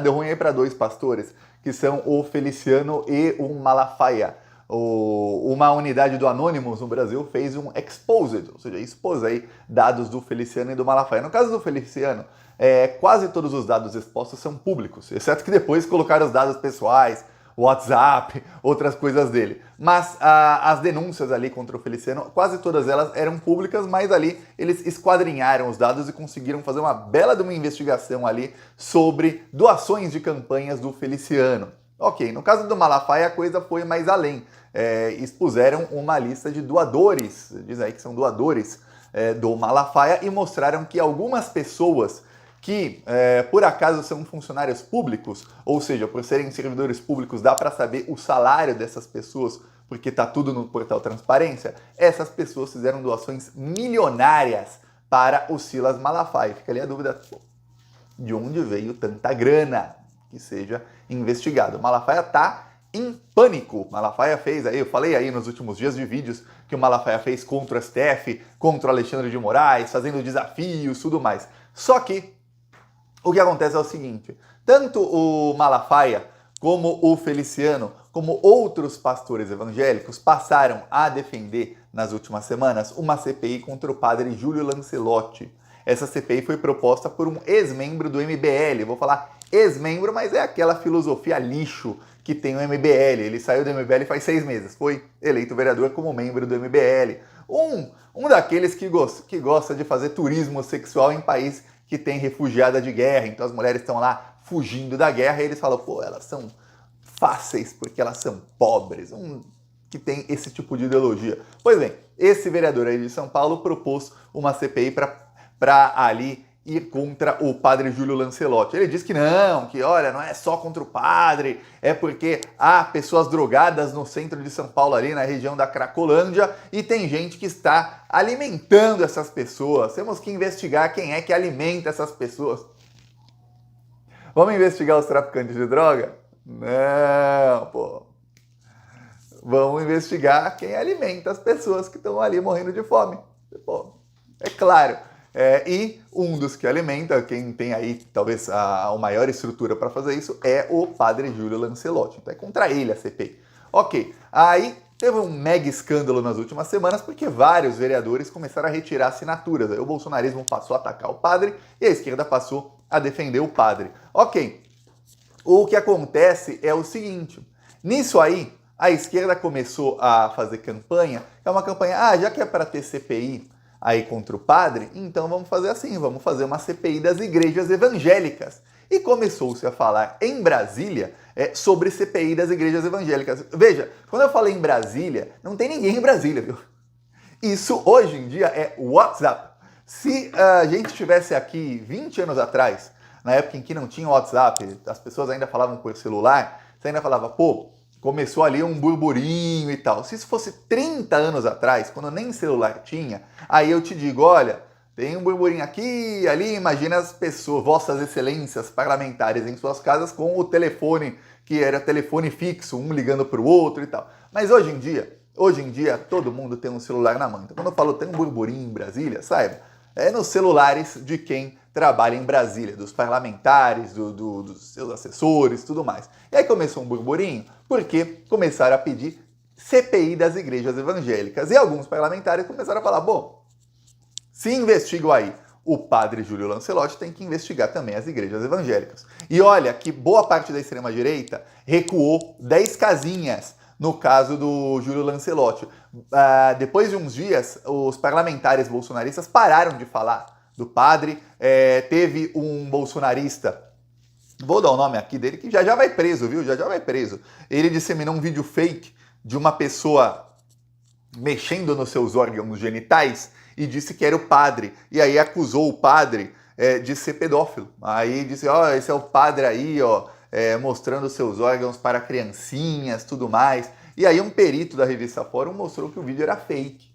Deu ruim aí para dois pastores, que são o Feliciano e o Malafaia. Uma unidade do Anonymous no Brasil fez um exposed, ou seja, expôs aí dados do Feliciano e do Malafaia. No caso do Feliciano, quase todos os dados expostos são públicos, exceto que depois colocaram os dados pessoais, WhatsApp, outras coisas dele. Mas as denúncias ali contra o Feliciano, quase todas elas eram públicas, mas ali eles esquadrinharam os dados e conseguiram fazer uma bela de uma investigação ali sobre doações de campanhas do Feliciano. Ok, no caso do Malafaia a coisa foi mais além. Expuseram uma lista de doadores, diz aí que são doadores do Malafaia, e mostraram que algumas pessoas que por acaso são funcionários públicos, ou seja, por serem servidores públicos dá para saber o salário dessas pessoas, porque está tudo no portal Transparência, essas pessoas fizeram doações milionárias para o Silas Malafaia. Fica ali a dúvida de onde veio tanta grana, que seja investigado. O Malafaia está em pânico. Malafaia fez aí, eu falei aí nos últimos dias de vídeos que o Malafaia fez contra o STF, contra o Alexandre de Moraes, fazendo desafios, tudo mais. Só que o que acontece é o seguinte, tanto o Malafaia como o Feliciano, como outros pastores evangélicos, passaram a defender nas últimas semanas uma CPI contra o padre Júlio Lancelotti. Essa CPI foi proposta por um ex-membro do MBL, vou falar ex-membro, mas é aquela filosofia lixo que tem o MBL. Ele saiu do MBL faz 6 meses, foi eleito vereador como membro do MBL. Um daqueles que gosta de fazer turismo sexual em país que tem refugiada de guerra, então as mulheres estão lá fugindo da guerra e eles falam, pô, elas são fáceis porque elas são pobres, que tem esse tipo de ideologia. Pois bem, esse vereador aí de São Paulo propôs uma CPI para ali ir contra o padre Júlio Lancelotti. Ele diz que não, que olha, não é só contra o padre, é porque há pessoas drogadas no centro de São Paulo, ali na região da Cracolândia, e tem gente que está alimentando essas pessoas. Temos que investigar quem é que alimenta essas pessoas. Vamos investigar os traficantes de droga? Não, pô. Vamos investigar quem alimenta as pessoas que estão ali morrendo de fome. Pô, é claro. E um dos que alimenta, quem tem aí talvez a maior estrutura para fazer isso, é o padre Júlio Lancelotti. Então é contra ele a CPI. Ok, aí teve um mega escândalo nas últimas semanas porque vários vereadores começaram a retirar assinaturas. Aí o bolsonarismo passou a atacar o padre e a esquerda passou a defender o padre. Ok, o que acontece é o seguinte, nisso aí a esquerda começou a fazer campanha, é uma campanha, já que é para ter CPI aí contra o padre, então vamos fazer assim, vamos fazer uma CPI das igrejas evangélicas. E começou-se a falar em Brasília sobre CPI das igrejas evangélicas. Veja, quando eu falei em Brasília, não tem ninguém em Brasília, viu? Isso hoje em dia é WhatsApp. Se a gente estivesse aqui 20 anos atrás, na época em que não tinha WhatsApp, as pessoas ainda falavam por celular, você ainda falava, pô, começou ali um burburinho e tal. Se isso fosse 30 anos atrás, quando nem celular tinha, aí eu te digo, olha, tem um burburinho aqui, ali, imagina as pessoas, vossas excelências parlamentares em suas casas com o telefone, que era telefone fixo, um ligando para o outro e tal. Mas hoje em dia, todo mundo tem um celular na mão. Então, quando eu falo tem um burburinho em Brasília, saiba, é nos celulares de quem trabalha em Brasília, dos parlamentares, dos seus assessores, tudo mais. E aí começou um burburinho, porque começaram a pedir CPI das igrejas evangélicas. E alguns parlamentares começaram a falar, bom, se investigam aí o padre Júlio Lancelotti, tem que investigar também as igrejas evangélicas. E olha que boa parte da extrema-direita recuou 10 casinhas no caso do Júlio Lancelotti. Depois de uns dias, os parlamentares bolsonaristas pararam de falar do padre. Teve um bolsonarista, vou dar o nome aqui dele, que já vai preso, viu? Já vai preso. Ele disseminou um vídeo fake de uma pessoa mexendo nos seus órgãos genitais e disse que era o padre. E aí acusou o padre de ser pedófilo. Aí disse, esse é o padre aí, mostrando seus órgãos para criancinhas, tudo mais. E aí um perito da revista Fórum mostrou que o vídeo era fake.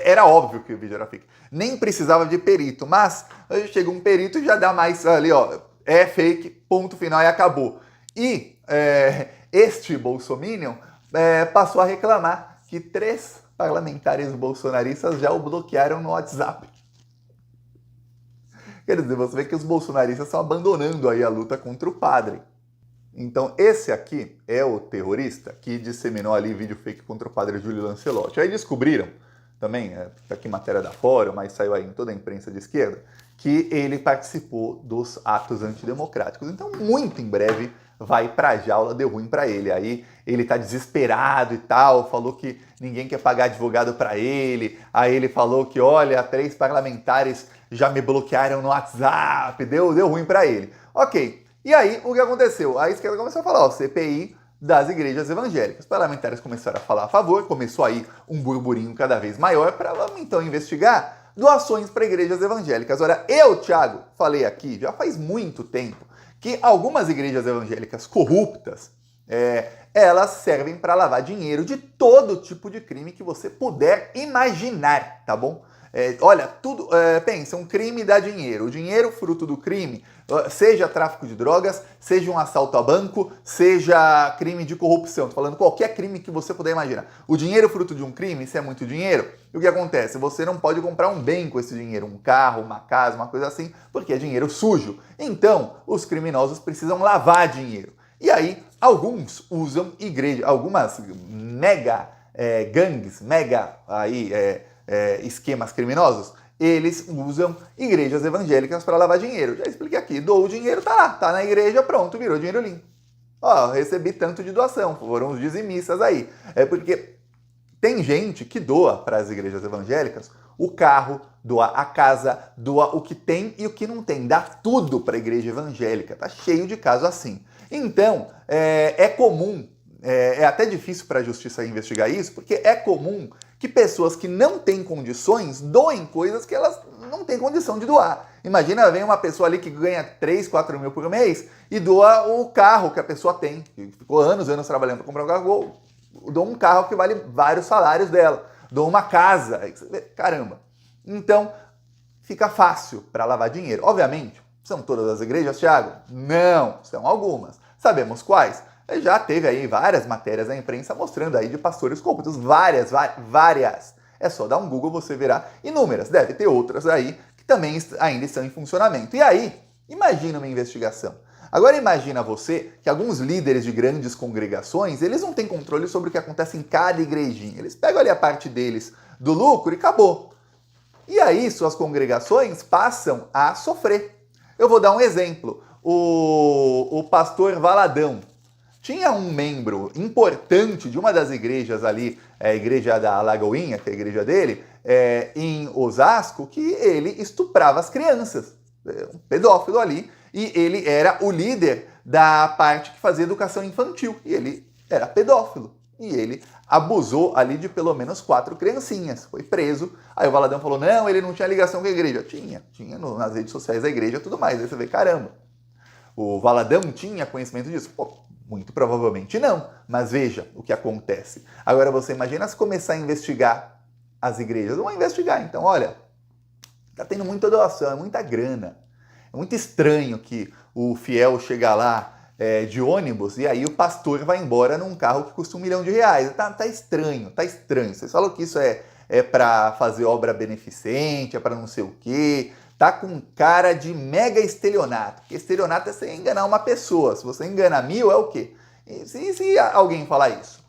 Era óbvio que o vídeo era fake. Nem precisava de perito, mas aí chega um perito e já dá mais ali, é fake, ponto final e acabou. E este bolsominion passou a reclamar que 3 parlamentares bolsonaristas já o bloquearam no WhatsApp. Quer dizer, você vê que os bolsonaristas estão abandonando aí a luta contra o padre. Então, esse aqui é o terrorista que disseminou ali vídeo fake contra o padre Júlio Lancelotti. Aí descobriram, também, tá aqui matéria da Fórum, mas saiu aí em toda a imprensa de esquerda, que ele participou dos atos antidemocráticos. Então, muito em breve, vai pra jaula, deu ruim pra ele. Aí ele tá desesperado e tal, falou que ninguém quer pagar advogado pra ele. Aí ele falou que, olha, 3 parlamentares já me bloquearam no WhatsApp, deu ruim pra ele. Ok. E aí, o que aconteceu? A esquerda começou a falar, ó, CPI das igrejas evangélicas. Os parlamentares começaram a falar a favor, começou aí um burburinho cada vez maior para vamos então investigar doações para igrejas evangélicas. Ora, eu, Thiago, falei aqui, já faz muito tempo, que algumas igrejas evangélicas corruptas, elas servem para lavar dinheiro de todo tipo de crime que você puder imaginar, tá bom? Olha, tudo, pensa, um crime dá dinheiro. O dinheiro fruto do crime, seja tráfico de drogas, seja um assalto a banco, seja crime de corrupção. Tô falando qualquer crime que você puder imaginar. O dinheiro fruto de um crime, isso é muito dinheiro. E o que acontece? Você não pode comprar um bem com esse dinheiro, um carro, uma casa, uma coisa assim, porque é dinheiro sujo. Então, os criminosos precisam lavar dinheiro. E aí, alguns usam igreja, algumas mega gangues, esquemas criminosos, eles usam igrejas evangélicas para lavar dinheiro. Já expliquei aqui, dou o dinheiro, tá lá, tá na igreja, pronto, virou dinheiro limpo. Ó, recebi tanto de doação, foram os dizimistas aí. É porque tem gente que doa para as igrejas evangélicas o carro, doa a casa, doa o que tem e o que não tem, dá tudo para a igreja evangélica, tá cheio de casos assim. Então, é comum, é até difícil para a justiça investigar isso, porque é comum que pessoas que não têm condições doem coisas que elas não têm condição de doar. Imagina, vem uma pessoa ali que ganha 3, 4 mil por mês e doa o carro que a pessoa tem, que ficou anos trabalhando para comprar um carro, doa um carro que vale vários salários dela, doa uma casa, caramba. Então, fica fácil para lavar dinheiro. Obviamente, são todas as igrejas, Thiago? Não, são algumas. Sabemos quais? Já teve aí várias matérias na imprensa mostrando aí de pastores corruptos, várias. É só dar um Google, você verá inúmeras. Deve ter outras aí que também ainda estão em funcionamento. E aí, imagina uma investigação. Agora imagina você que alguns líderes de grandes congregações, eles não têm controle sobre o que acontece em cada igrejinha. Eles pegam ali a parte deles do lucro e acabou. E aí suas congregações passam a sofrer. Eu vou dar um exemplo. O pastor Valadão tinha um membro importante de uma das igrejas ali, a igreja da Lagoinha, que é a igreja dele, em Osasco, que ele estuprava as crianças. Um pedófilo ali. E ele era o líder da parte que fazia educação infantil. E ele era pedófilo. E ele abusou ali de pelo menos 4 criancinhas. Foi preso. Aí o Valadão falou, não, ele não tinha ligação com a igreja. Tinha nas redes sociais da igreja e tudo mais. Aí você vê, caramba, o Valadão tinha conhecimento disso? Pô, muito provavelmente não. Mas veja o que acontece. Agora você imagina se começar a investigar as igrejas. Vão investigar, então, olha, tá tendo muita doação, é muita grana. É muito estranho que o fiel chega lá de ônibus e aí o pastor vai embora num carro que custa R$1 milhão. Tá estranho. Vocês falam que isso é para fazer obra beneficente, é para não sei o quê. Tá com cara de mega estelionato. Porque estelionato é você enganar uma pessoa. Se você engana 1000, é o quê? E se alguém falar isso?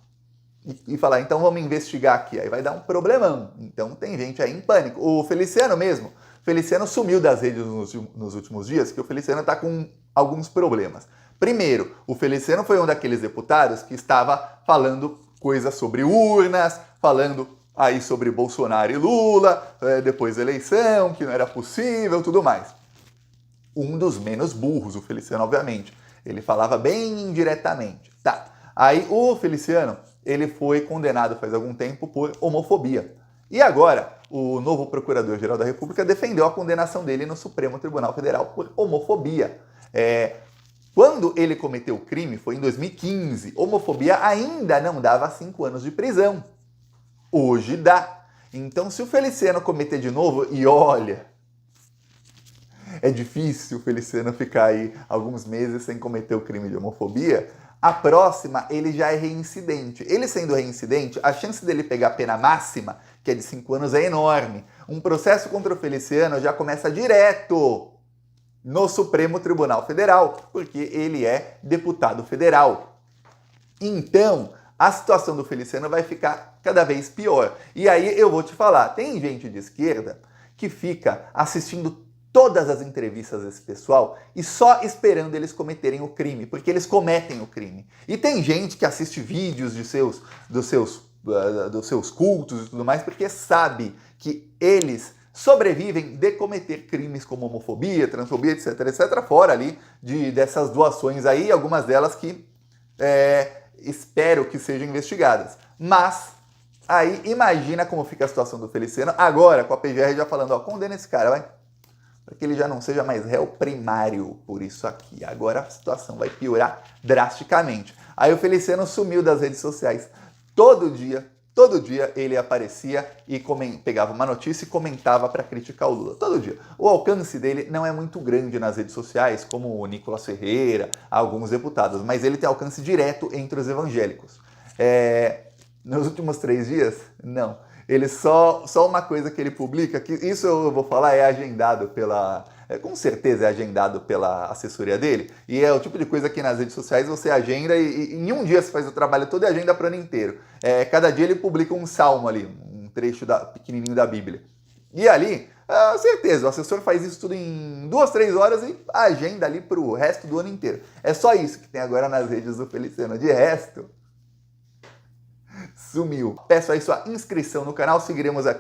E falar, então vamos investigar aqui. Aí vai dar um problemão. Então tem gente aí em pânico. O Feliciano mesmo. Feliciano sumiu das redes nos últimos dias, que o Feliciano está com alguns problemas. Primeiro, o Feliciano foi um daqueles deputados que estava falando coisas sobre urnas, falando aí sobre Bolsonaro e Lula, depois da eleição, que não era possível, tudo mais. Um dos menos burros, o Feliciano, obviamente. Ele falava bem indiretamente. Tá. Aí o Feliciano, ele foi condenado faz algum tempo por homofobia. E agora, o novo Procurador-Geral da República defendeu a condenação dele no Supremo Tribunal Federal por homofobia. Quando ele cometeu o crime, foi em 2015. Homofobia ainda não dava 5 anos de prisão. Hoje dá. Então, se o Feliciano cometer de novo, e olha, é difícil o Feliciano ficar aí alguns meses sem cometer o crime de homofobia, a próxima ele já é reincidente. Ele sendo reincidente, a chance dele pegar a pena máxima, que é de 5 anos, é enorme. Um processo contra o Feliciano já começa direto no Supremo Tribunal Federal, porque ele é deputado federal. Então, a situação do Feliciano vai ficar cada vez pior. E aí eu vou te falar, tem gente de esquerda que fica assistindo todas as entrevistas desse pessoal e só esperando eles cometerem o crime, porque eles cometem o crime. E tem gente que assiste vídeos dos seus cultos e tudo mais, porque sabe que eles sobrevivem de cometer crimes como homofobia, transfobia, etc, etc, fora ali dessas doações aí, algumas delas que espero que sejam investigadas. Mas aí imagina como fica a situação do Feliciano agora com a PGR já falando, ó, condena esse cara, vai, para que ele já não seja mais réu primário por isso aqui. Agora a situação vai piorar drasticamente. Aí o Feliciano sumiu das redes sociais. Todo dia ele aparecia e pegava uma notícia e comentava para criticar o Lula. Todo dia. O alcance dele não é muito grande nas redes sociais, como o Nicolas Ferreira, alguns deputados, mas ele tem alcance direto entre os evangélicos. Nos últimos 3 dias, não. Ele só uma coisa que ele publica, que isso eu vou falar, é agendado com certeza é agendado pela assessoria dele, e é o tipo de coisa que nas redes sociais você agenda e em um dia você faz o trabalho todo e agenda para o ano inteiro. Cada dia ele publica um salmo ali, um trecho pequenininho da Bíblia. E ali, certeza, o assessor faz isso tudo em 2, 3 horas e agenda ali para o resto do ano inteiro. É só isso que tem agora nas redes do Feliciano. De resto, sumiu. Peço aí sua inscrição no canal, seguiremos aqui